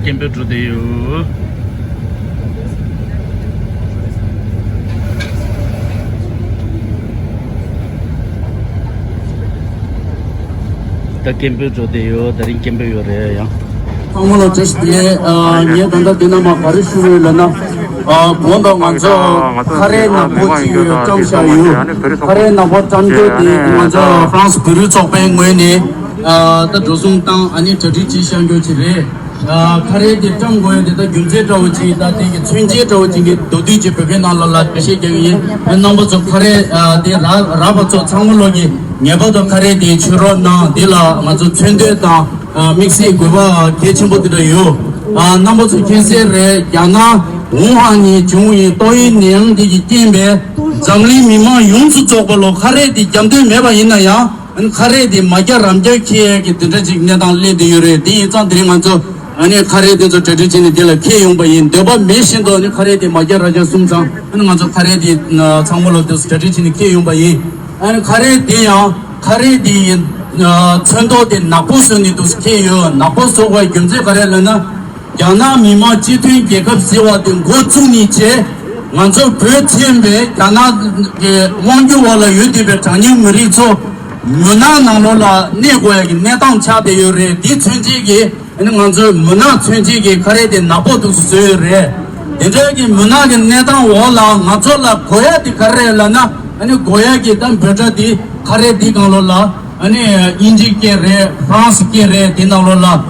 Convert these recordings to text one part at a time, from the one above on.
computer 돼요. 다 computer 돼요. 다른 computer예요. 방문을 주시되 예 단다 되나마 가르치려나 본다 먼저 카레나 보지 정샤유 카레나 보장제디 먼저 프랑스 비르 쪽뱅외니 더 조송당 아니 저지 지상교지래 카레디 정고에다 경제적으로 다 되게 춘제적으로 도디지 베베나라라 시경이 넘버 저 카레 데 라바조 창물로기 네버도 카레디 추로나 딜라 먼저 춘대다 믹스에 그와 개침보들이요 넘버 2 캔세레 야나 우한이 중이 또이 내용들이 때문에 정리 미만 용수 쪽으로 카레디 점들 매바 있나요? 카레디 마자 람자키에 기들지 내당 레디요레 디장들이 먼저 아니 카레디 저 저지진이 될 개용바인 대바 메신도 아니 카레디 마자 라자 숨상 아니 먼저 카레디 창물로 저 저지진이 개용바인 아니 카레디야 카레디 천도된 나포선이도 스케요 나포소가 경제 가려나 야나 미마 지퇴 계급 지와된 고충이체 먼저 베티엠베 야나 왕교와라 유디베 장님 머리초 문화나로라 내고야기 내당 차대요레 디춘지기 아니 먼저 문화 춘지기 가려된 나포도 수요레 이제기 문화기 내당 와라 맞절라 고야디 가려나 아니 고야기 단 베자디 가려디 강로라 아니 인지케레 프랑스케레 디나로라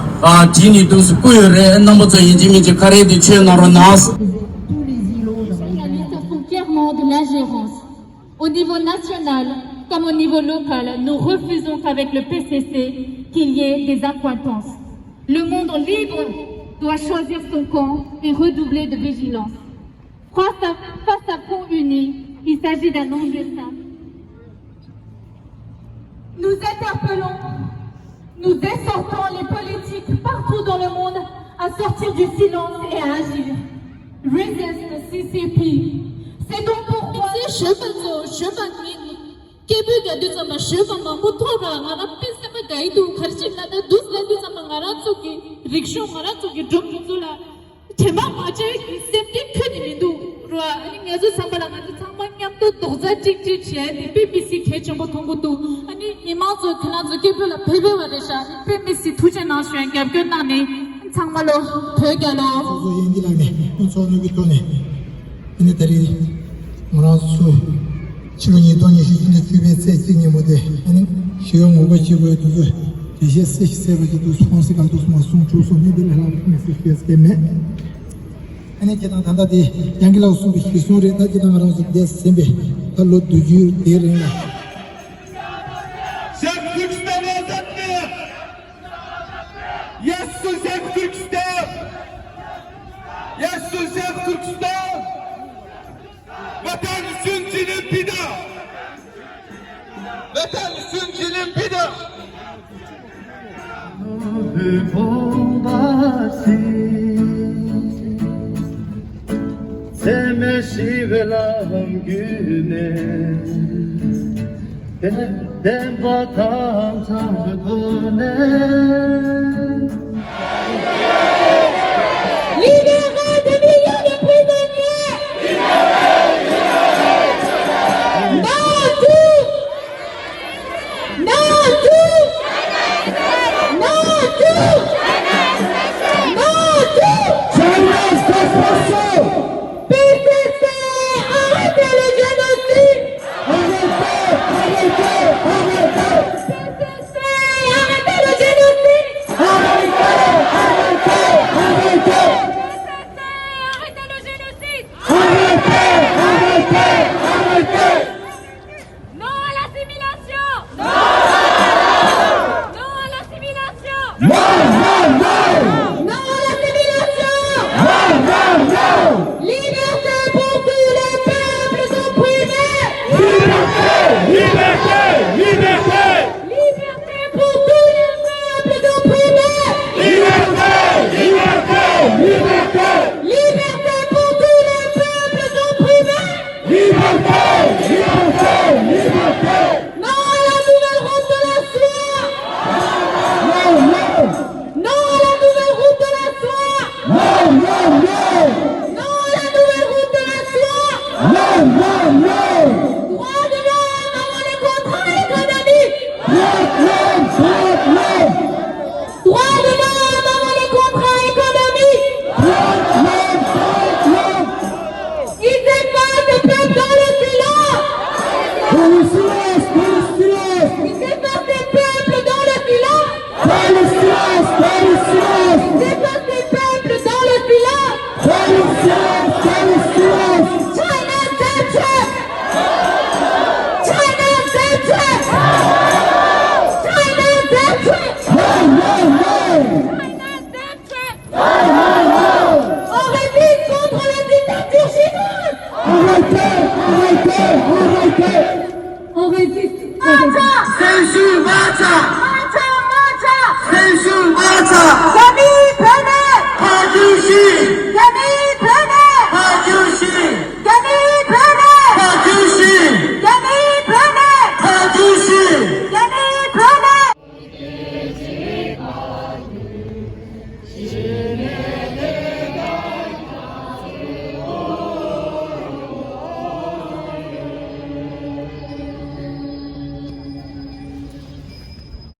지니 두스 꾸요레 넘버저 인지미지 카레디 쳬나로나스 tous les îlots font clairement de l'ingérence. Au niveau national comme au niveau local, nous refusons qu'avec le PCC qu'il y ait des accointances. Le monde libre doit choisir son camp et redoubler de vigilance. Face à Front Uni, il s'agit d'un enjeu simple. Nous interpellons, nous exhortons les politiques partout dans le monde à sortir du silence et à agir. Resist the CCP. C'est donc pourquoi... 지금이 돈이 시즌에 규베세 생님모데 아니 시험 오버치고 두고 이제 세세버도 스폰서 감도 스마송 조선이들 하는 메시지스케메 아니 제가 단다디 양길하고 수비 기술에 다지나 말아서 데스셈베 달로 두주 데르나 Sen Türkistan azadlığı! Yaşsın sen Türkistan! Yaşsın sen Türkistan! Vatan süncinin pida! Vatan süncinin pida! Semeşi velam güne Den vatan tanrıdune Libérez des millions de prisonniers! Non tout! Non tout! Non tout! Non tout! PCC, arrêtez le génocide! PCC, arrêtez le génocide! no, no.